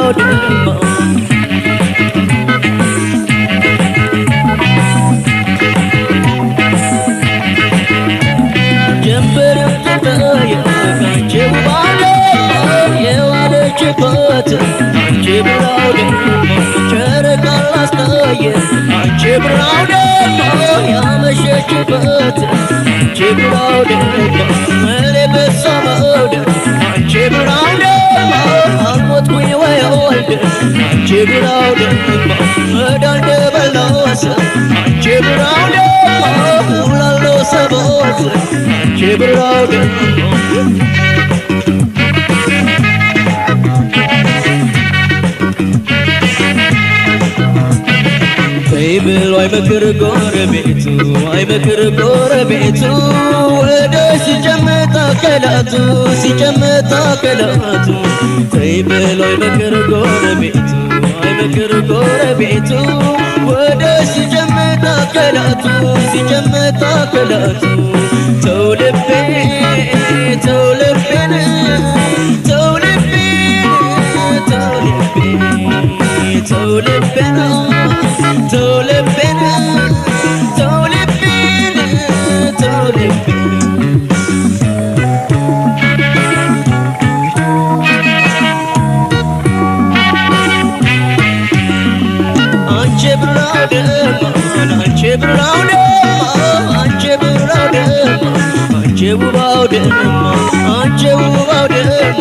ብራው ደማ ጀንበር ተታየ ካንቺ ባለ የዋለችበት አንቺ ብራው ደማ ጨረቃ ላስታየ አንቺ ብራው ደማ ያመሸችበት አንቺ ብራው ደማ እኔ በሷ መውደድ አንቺ ብራው ደማ አልሞትኩኝ ወይ ወልድ አንቺ ብራው ደማ መዳን ደበላሰ አንቺ ብራው ደማ ውላለው ሰቦት አንቺ ብራው ደማ ብሎ አይመክር ጎረቤቱ አይመክር ጎረቤቱ ወደሽ ሲጨምታ ከላቱ ሲጨምታ ከላቱ ብሎ አይመክር ጎረቤቱ አይመክር ጎረቤቱ ወደሽ ሲጨምታ ከላቱ ሲጨምታ ከላቱ ተው ልቤ ተው ልቤን ተው ልቤን ተው ልቤን ተው ልቤን ተው ልቤን ተው ልቤን ተው ልቤን አንቺ ብራው ደማ አንቺ ብራው ደማ አንቺ ብራው ደማ አንቺ ውባው ደማ አንቺ ውባው ደማ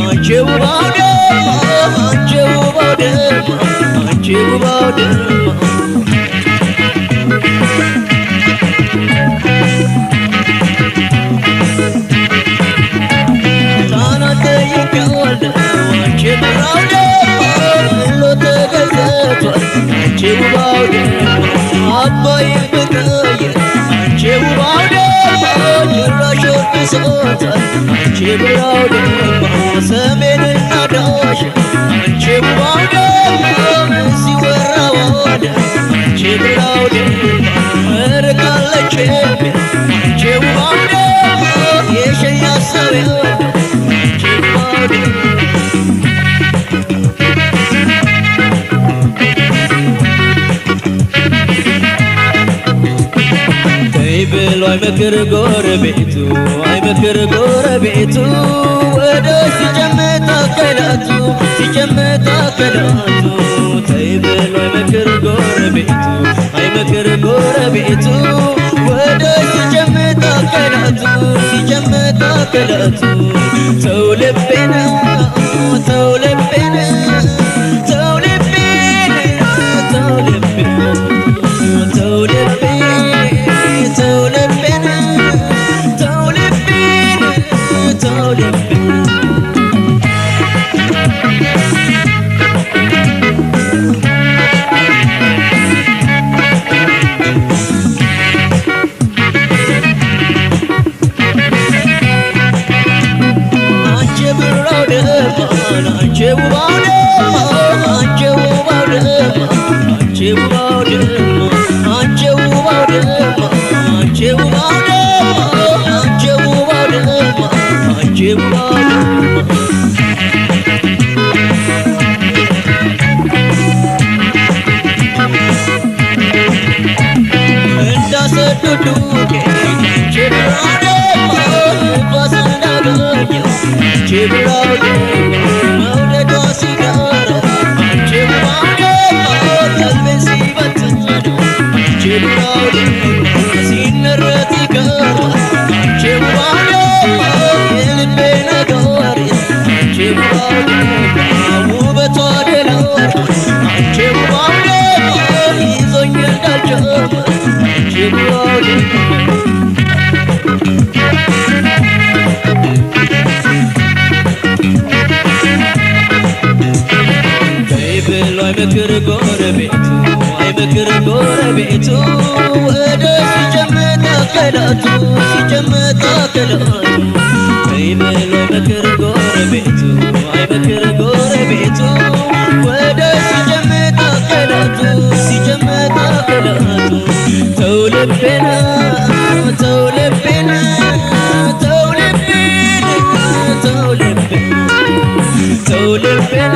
አንቺ ውባው ደማ አንቺ ውባው ደማ አንቺ ውባው ደማ አንቺ ውባው ደማ አባይ ብታየ አንቺ ውባው ደማ ጭራሽ ወድሶታል አንቺ ብራው ደማ ሰሜንና ዳሽ አንቺ ውባው ደማ ሲወራ ወደ አንቺ ብራው ደማ እርቃለች አንቺ ውባው ደማ የሸያ ሰው አንቺ ውባው ደማ ብሎ አይመክር ጎረቤቱ አይመክር ጎረቤቱ ወደሽ ሲጨምታ ከላቱ ሲጨምታ ከላቱ ተይ ብሎ አይመክር ጎረቤቱ አይመክር ጎረቤቱ ወደሽ ሲጨምታ ከላቱ ሲጨምታ ከላቱ ተው ልቤን ተው ልቤን ተው ልቤን ተው ልቤን ተው ልቤን ተው ልቤን ተው ልቤን ተው ልቤን አንቺ ብራው ደማ አንቺ ውባው ደማ አንቺ ውባው ደማ አንቺ ውባው ደማ አንቺ ውባው ደማ አንቺ ውባው ደማ አንቺ ውባው ደማ አንቺ ውባው ደማ እንዳሰዱዱ አንቺ ብራው ደማ ንፋስ እንዳገኘው አንቺ ብራው ደማ መውደዷ ሲጋራ አንቺ ውባው ደማ ቀልቤን ሲበትነው አንቺ ብራው ደማ ሲነረት ይቀራል አንቺ ውባው ደማ የልቤ ነጋሪ አንቺ ውባው ደማ ውበቷ ደላር አንቺ ውባው ደማ ይዞኝ እንዳልጀመር አንቺ ውባው ደማ ብሎ አይመክር ጎረቤቱ አይመክር ጎረቤቱ ወደሽ ሲጨምታ ከላቱ ሲጨምታ ከላቱ ብሎ አይመክር ጎረቤቱ አይመክር ጎረቤቱ ወደሽ ሲጨምታ ከላቱ ሲጨምታ ከላቱ ተው ልቤን ተው ልቤን ተው ልቤን ተው ልቤን ተው ልቤን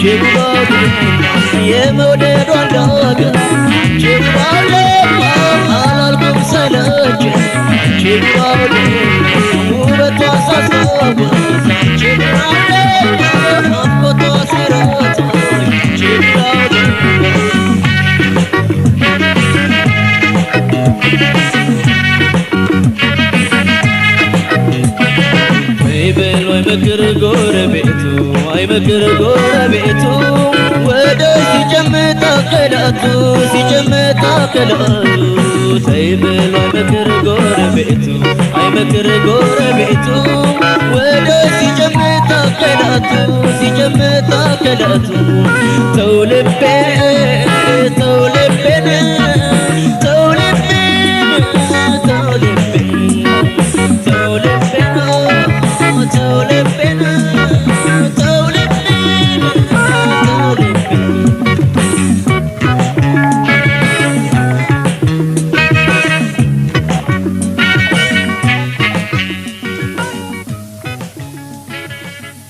ችግሯ የመውደዷን ዳገት ችግሯ አላልኩም ሰለቸኝ ችግሯ ውበቷ ሳስታውስ ችግሯ ናፍቆቷ ሲረታኝ ችግሯ አይመክር ጎረቤቱ አይመክር ጎረቤቱ ወደ ሲጀምጥ አከላቱ ሲጀምጥ አከላቱ ሳይበል አይመክር ጎረቤቱ አይመክር ጎረቤቱ ወደ ሲጀምጥ አከላቱ ሲጀምጥ አከላቱ ተው ልቤን